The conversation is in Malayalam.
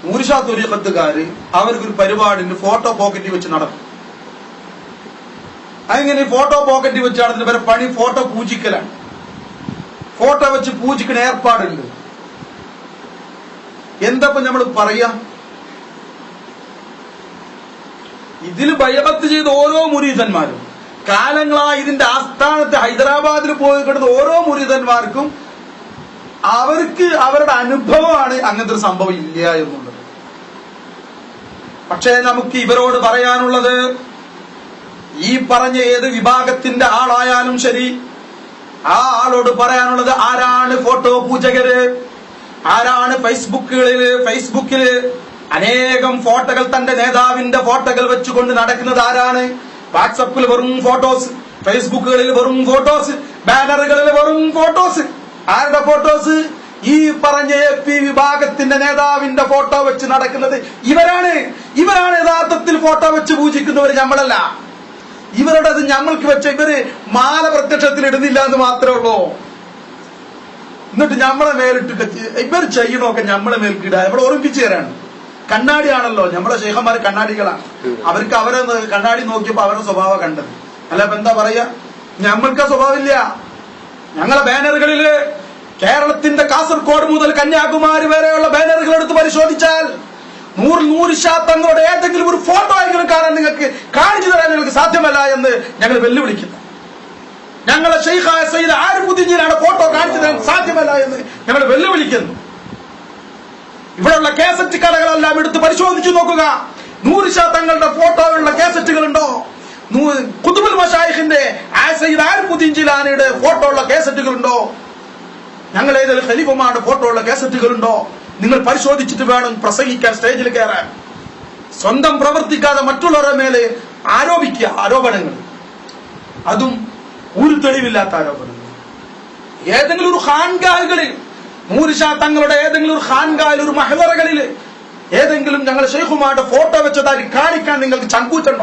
മൂരിഷാ ത്വരീഖത്തുകാര് അവർക്കൊരു പരിപാടിന്റെ ഫോട്ടോ പോക്കറ്റിൽ വെച്ച് നടക്കും. അങ്ങനെ ഫോട്ടോ പോക്കറ്റിൽ വെച്ച് നടത്തുന്ന ഇവരെ പണി ഫോട്ടോ പൂജിക്കലാണ്. ഫോട്ടോ വെച്ച് പൂജിക്കുന്ന ഏർപ്പാടുണ്ട്. എന്തപ്പം നമ്മൾ പറയാ? ഇതിൽ ബൈഅത്ത് ചെയ്ത ഓരോ മുരീദന്മാരും കാലങ്ങളായി ഇതിന്റെ ആസ്ഥാനത്ത് ഹൈദരാബാദിൽ പോയി കിടന്ന ഓരോ മുരീദന്മാർക്കും അവർക്ക് അവരുടെ അനുഭവമാണ് അങ്ങനത്തെ ഒരു സംഭവം ഇല്ല എന്നുള്ളത്. പക്ഷേ നമുക്ക് ഇവരോട് പറയാനുള്ളത്, ഈ പറഞ്ഞ ഏത് വിഭാഗത്തിന്റെ ആളായാലും ശരി, ആ ആളോട് പറയാനുള്ളത്, ആരാണ് ഫോട്ടോ പൂജകര്, ആരാണ് ഫേസ്ബുക്കില് അനേകം ഫോട്ടോകൾ, തന്റെ നേതാവിന്റെ ഫോട്ടോകൾ വെച്ചുകൊണ്ട് നടക്കുന്നത് ആരാണ്? വാട്സപ്പിൽ വെറും ഫോട്ടോസ്, ഫേസ്ബുക്കുകളിൽ വെറും ഫോട്ടോസ്, ബാനറുകളിൽ വെറും ഫോട്ടോസ്. ആരുടെ ഫോട്ടോസ്? ഈ പറഞ്ഞ AP വിഭാഗത്തിന്റെ നേതാവിന്റെ ഫോട്ടോ വെച്ച് നടക്കുന്നത് ഇവരാണ്. ഇവരാണ് യഥാർത്ഥത്തിൽ ഫോട്ടോ വെച്ച് പൂജിക്കുന്നവർ, നമ്മളല്ല. ഇവരുടേത് ഞങ്ങൾക്ക് വെച്ച ഇവര് മാല പ്രത്യക്ഷത്തിൽ ഇടുന്നില്ല എന്ന് മാത്രമേ ഉള്ളൂ. എന്നിട്ട് നമ്മളെ മേലിട്ട് ഇവർ ചെയ്യണമൊക്കെ നമ്മളെ മേൽക്കിടുക, നമ്മളെ ഓർമ്മിപ്പിച്ചു തരാണ്. കണ്ണാടിയാണല്ലോ, നമ്മളെ ശേഖന്മാര് കണ്ണാടികളാണ്. അവർക്ക് അവരെ കണ്ണാടി നോക്കിയപ്പോ അവരുടെ സ്വഭാവം കണ്ടത്. അല്ല ഇപ്പൊ എന്താ പറയാ? നമ്മൾക്ക് സ്വഭാവമില്ല. ഞങ്ങളെ ബാനറുകളില് കേരളത്തിന്റെ കാസർഗോഡ് മുതൽ കന്യാകുമാരി വരെയുള്ള ബാനറുകൾ എടുത്ത് പരിശോധിച്ചാൽ 100% തങ്ങളുടെ ഏതെങ്കിലും ഒരു ഫോട്ടോ എങ്കിലും കാണാൻ നിങ്ങൾക്ക് കാണിച്ചു തരാൻ നിങ്ങൾക്ക് സാധ്യമല്ല എന്ന് ഞങ്ങൾ വെല്ലുവിളിക്കുന്നു. ഞങ്ങളെ ഷെയ്ഖായ സയ്യിദ് ആരിഫുദ്ദീനിലാണ് ഫോട്ടോ കാണിച്ചു തരാൻ സാധ്യമല്ല എന്ന് ഞങ്ങൾ വെല്ലുവിളിക്കുന്നു. ഇവിടെയുള്ള കാസറ്റ് കടകളെല്ലാം എടുത്ത് പരിശോധിച്ചു നോക്കുക. 100% തങ്ങളുടെ ഫോട്ടോയുള്ള കാസറ്റുകളുണ്ടോ? ഖുതുബുൽ മശായിഖിന്റെ സയ്യിദ് ആരിഫുദ്ദീൻ ജിലാനിയുടെ ഫോട്ടോ ഉള്ള കാസറ്റുകളുണ്ടോ? ഞങ്ങൾ ഏതൊരു ഖലീഫമാരുടെ ഫോട്ടോ ഉള്ള കാസറ്റുകളുണ്ടോ? നിങ്ങൾ പരിശോധിച്ചിട്ട് വേണം പ്രസംഗിക്കാൻ, സ്റ്റേജിൽ കയറാൻ. സ്വന്തം പ്രവർത്തിക്കാതെ മറ്റുള്ളവരുടെ മേലെ ആരോപണങ്ങൾ, അതും ഒരു തെളിവില്ലാത്ത ആരോപണങ്ങൾ. ഏതെങ്കിലും ഒരു ഖാൻഗാഹുകളിൽ, മൂരിഷാ തങ്ങളുടെ ഏതെങ്കിലും ഒരു ഖാൻഗാഹിൽ, ഒരു മഹ്ദറകളിൽ ഏതെങ്കിലും ഞങ്ങൾ ശൈഖുമാരുടെ ഫോട്ടോ വെച്ചതായി കാണിക്കാൻ നിങ്ങൾക്ക് ചങ്കൂറ്റുണ്ടോ?